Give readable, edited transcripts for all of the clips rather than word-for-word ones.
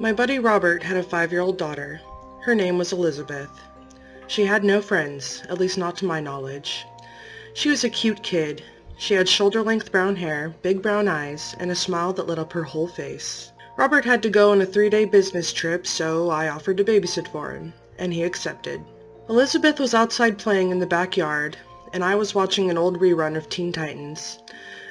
My buddy Robert had a 5-year-old daughter. Her name was Elizabeth. She had no friends, at least not to my knowledge. She was a cute kid. She had shoulder-length brown hair, big brown eyes, and a smile that lit up her whole face. Robert had to go on a 3-day business trip, so I offered to babysit for him, and he accepted. Elizabeth was outside playing in the backyard, and I was watching an old rerun of Teen Titans.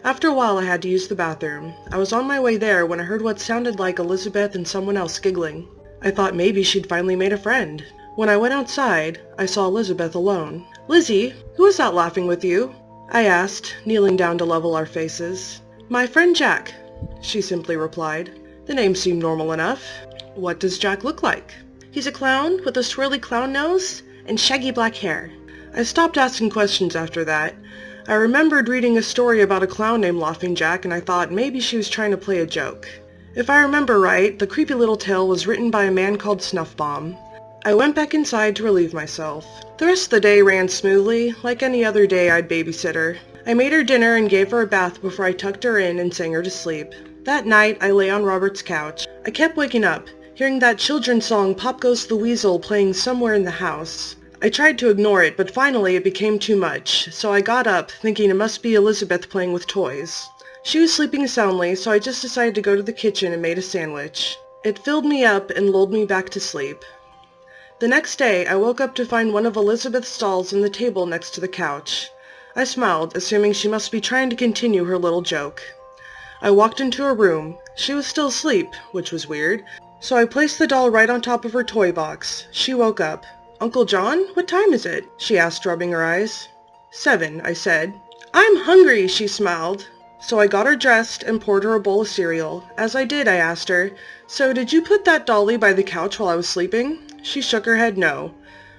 After a while I had to use the bathroom. I was on my way there when I heard what sounded like Elizabeth and someone else giggling. I thought maybe she'd finally made a friend. When I went outside, I saw Elizabeth alone. "Lizzie, who is that laughing with you?" I asked, kneeling down to level our faces. "My friend Jack," she simply replied. The name seemed normal enough. "What does Jack look like?" "He's a clown with a swirly clown nose and shaggy black hair." I stopped asking questions after that. I remembered reading a story about a clown named Laughing Jack, and I thought maybe she was trying to play a joke. If I remember right, the creepy little tale was written by a man called Snuffbomb. I went back inside to relieve myself. The rest of the day ran smoothly. Like any other day, I'd babysit her. I made her dinner and gave her a bath before I tucked her in and sang her to sleep. That night, I lay on Robert's couch. I kept waking up, hearing that children's song Pop Goes the Weasel playing somewhere in the house. I tried to ignore it, but finally it became too much, so I got up, thinking it must be Elizabeth playing with toys. She was sleeping soundly, so I just decided to go to the kitchen and made a sandwich. It filled me up and lulled me back to sleep. The next day, I woke up to find one of Elizabeth's dolls on the table next to the couch. I smiled, assuming she must be trying to continue her little joke. I walked into her room. She was still asleep, which was weird, so I placed the doll right on top of her toy box. She woke up. "Uncle John, what time is it?" she asked, rubbing her eyes. 7, I said. "I'm hungry," she smiled. So I got her dressed and poured her a bowl of cereal. As I did, I asked her, "So did you put that dolly by the couch while I was sleeping?" She shook her head no.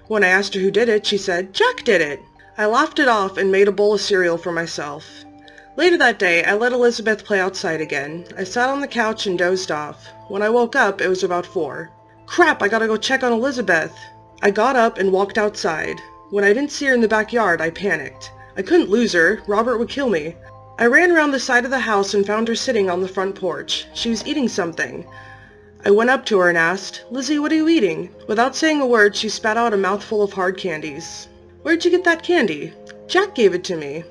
When I asked her who did it, she said, "Jack did it." I laughed it off and made a bowl of cereal for myself. Later that day, I let Elizabeth play outside again. I sat on the couch and dozed off. When I woke up, it was about 4. "Crap, I gotta go check on Elizabeth." I got up and walked outside. When I didn't see her in the backyard, I panicked. I couldn't lose her. Robert would kill me. I ran around the side of the house and found her sitting on the front porch. She was eating something. I went up to her and asked, "Lizzie, what are you eating?" Without saying a word, she spat out a mouthful of hard candies. "Where'd you get that candy?" "Jack gave it to me."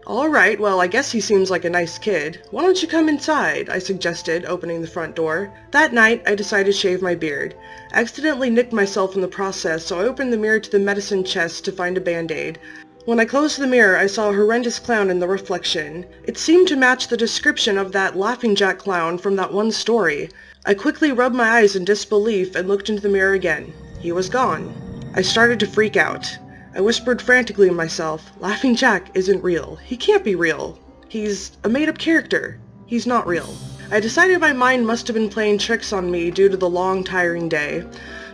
"All right, well, I guess he seems like a nice kid. Why don't you come inside?" I suggested, opening the front door. That night, I decided to shave my beard. I accidentally nicked myself in the process, so I opened the mirror to the medicine chest to find a Band-Aid. When I closed the mirror, I saw a horrendous clown in the reflection. It seemed to match the description of that Laughing Jack clown from that one story. I quickly rubbed my eyes in disbelief and looked into the mirror again. He was gone. I started to freak out. I whispered frantically to myself, "Laughing Jack isn't real. He can't be real. He's a made-up character. He's not real." I decided my mind must have been playing tricks on me due to the long, tiring day.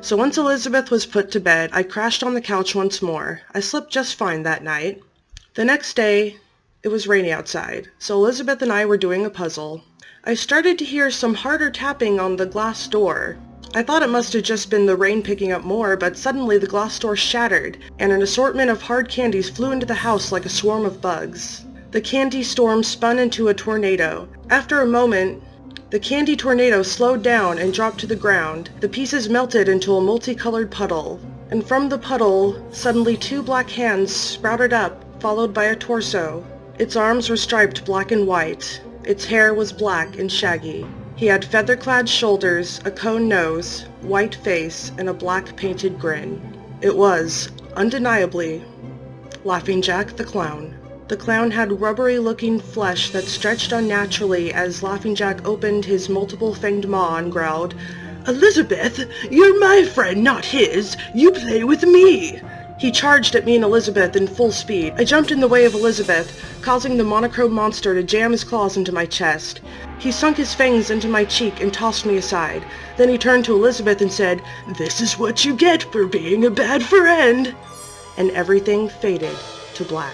So once Elizabeth was put to bed, I crashed on the couch once more. I slept just fine that night. The next day, it was rainy outside, so Elizabeth and I were doing a puzzle. I started to hear some harder tapping on the glass door. I thought it must have just been the rain picking up more, but suddenly the glass door shattered, and an assortment of hard candies flew into the house like a swarm of bugs. The candy storm spun into a tornado. After a moment, the candy tornado slowed down and dropped to the ground. The pieces melted into a multicolored puddle, and from the puddle, suddenly 2 black hands sprouted up, followed by a torso. Its arms were striped black and white. Its hair was black and shaggy. He had feather-clad shoulders, a cone nose, white face, and a black painted grin. It was, undeniably, Laughing Jack the Clown. The clown had rubbery-looking flesh that stretched unnaturally as Laughing Jack opened his multiple-fanged maw and growled, "Elizabeth, you're my friend, not his. You play with me." He charged at me and Elizabeth in full speed. I jumped in the way of Elizabeth, causing the monochrome monster to jam his claws into my chest. He sunk his fangs into my cheek and tossed me aside. Then he turned to Elizabeth and said, "This is what you get for being a bad friend." And everything faded to black.